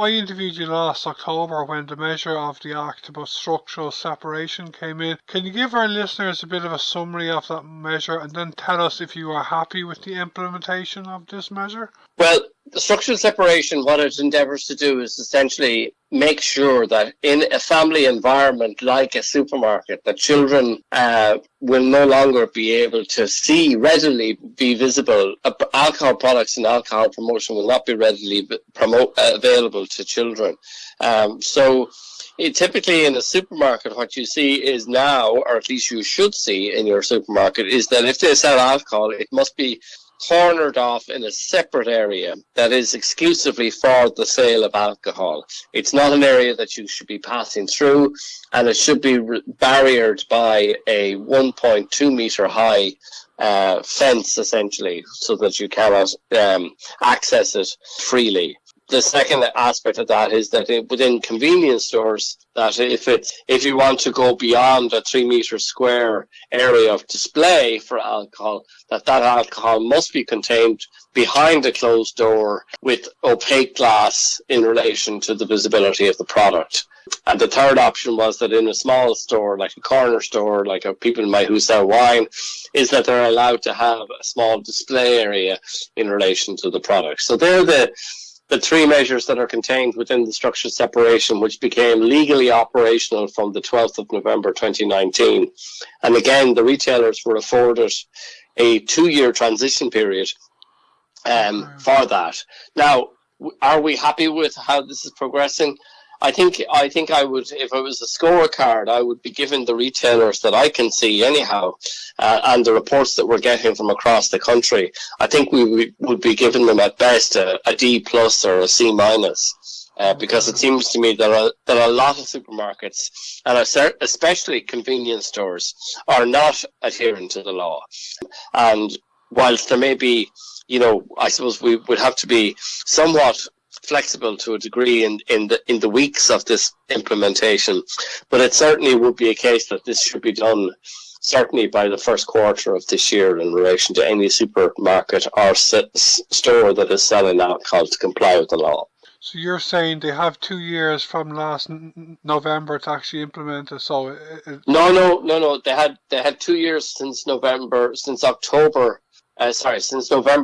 I interviewed you last October when the measure of the Act about structural separation came in. Can you give our listeners a bit of a summary of that measure and then tell us if you are happy with the implementation of this measure? Well, the structural separation, what it endeavours to do is essentially make sure that in a family environment like a supermarket, that children will no longer be able to see readily be visible. Alcohol products and alcohol promotion will not be readily available to children. Typically in a supermarket, what you see is now, or at least you should see in your supermarket, is that if they sell alcohol, it must be cornered off in a separate area that is exclusively for the sale of alcohol. It's not an area that you should be passing through, and it should be barriered by a 1.2 metre high fence, essentially, so that you cannot access it freely. The second aspect of that is that within convenience stores, that if you want to go beyond a 3 metre square area of display for alcohol, that alcohol must be contained behind a closed door with opaque glass in relation to the visibility of the product. And the third option was that in a small store, like a corner store, like people who sell wine, is that they're allowed to have a small display area in relation to the product. So they're the three measures that are contained within the structural separation, which became legally operational from the 12th of November 2019. And again, the retailers were afforded a 2-year transition period for that. Now, are we happy with how this is progressing? I think I would, if it was a scorecard, I would be giving the retailers that I can see anyhow, and the reports that we're getting from across the country, I think we would be giving them at best a D plus or a C minus, because it seems to me that a lot of supermarkets, and especially convenience stores, are not adhering to the law. And whilst there may be, I suppose we would have to be somewhat flexible to a degree in the weeks of this implementation, but it certainly would be a case that this should be done certainly by the first quarter of this year in relation to any supermarket or store that is selling alcohol to comply with the law. So you're saying they have 2 years from last November to actually implement it? So No. They had 2 years since November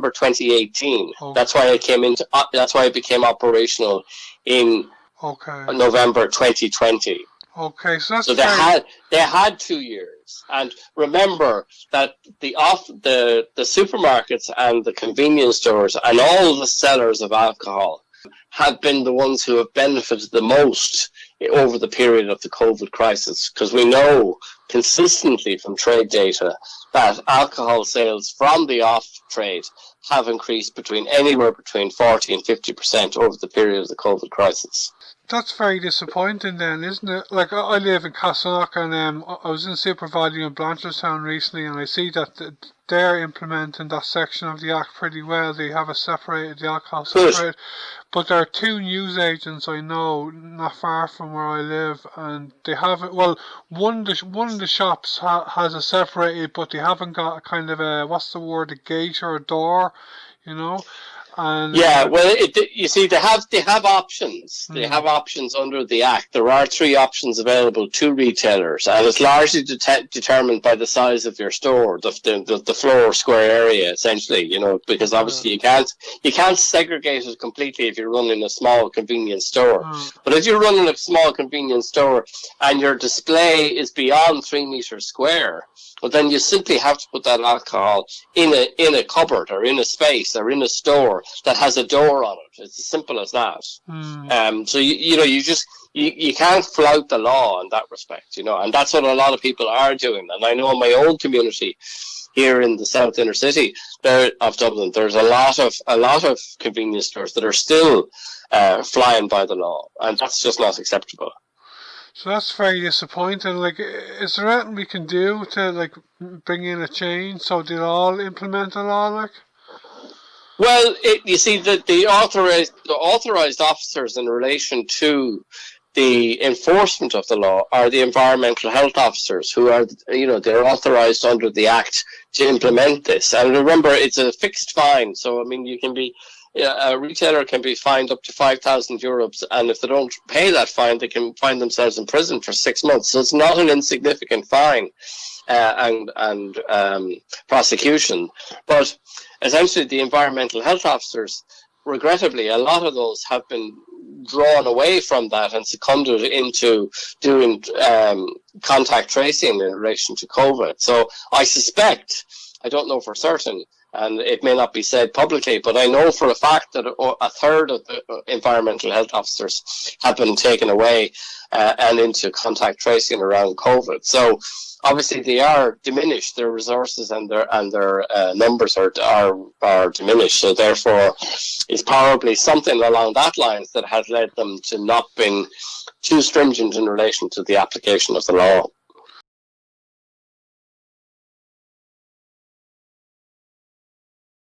2018. Okay. That's why it became operational in November 2020. Okay, so that's they had 2 years, and remember that the supermarkets and the convenience stores and all the sellers of alcohol have been the ones who have benefited the most over the period of the COVID crisis, because we know consistently from trade data that alcohol sales from the off-trade have increased anywhere between 40 and 50% over the period of the COVID crisis. That's very disappointing then, isn't it? Like, I live in Castleknock, and I was in SuperValu in Blanchardstown recently, and I see that they're implementing that section of the Act pretty well. They have the alcohol separated. But there are 2 newsagents I know not far from where I live, and they have it. Well, one of the shops has it separated, but they haven't got a kind of a gate or a door, And well, you see, they have options. They have options under the Act. There are 3 options available to retailers, and it's largely determined by the size of your store, the floor square area, essentially. Because obviously you can't segregate it completely if you're running a small convenience store. But if you're running a small convenience store and your display is beyond 3 meters square, well, then you simply have to put that alcohol in a cupboard or in a space or in a store that has a door on it. It's as simple as that. So you can't flout the law in that respect, and that's what a lot of people are doing. And I know in my own community here in the South Inner City of Dublin, there's a lot of convenience stores that are still flying by the law, and that's just not acceptable. So that's very disappointing. Like, is there anything we can do to bring in a change so they'll all implement the law? Well, you see, the authorized officers in relation to the enforcement of the law are the environmental health officers, who are, they're authorized under the Act to implement this. And remember, it's a fixed fine, so I mean, a retailer can be fined up to €5,000, and if they don't pay that fine, they can find themselves in prison for 6 months. So it's not an insignificant fine and prosecution. But essentially, the environmental health officers, regrettably, a lot of those have been drawn away from that and seconded into doing contact tracing in relation to COVID. So I suspect, I don't know for certain, and it may not be said publicly, but I know for a fact that a third of the environmental health officers have been taken away and into contact tracing around COVID. So obviously they are diminished, their resources and their numbers are diminished. So therefore, it's probably something along that lines that has led them to not being too stringent in relation to the application of the law.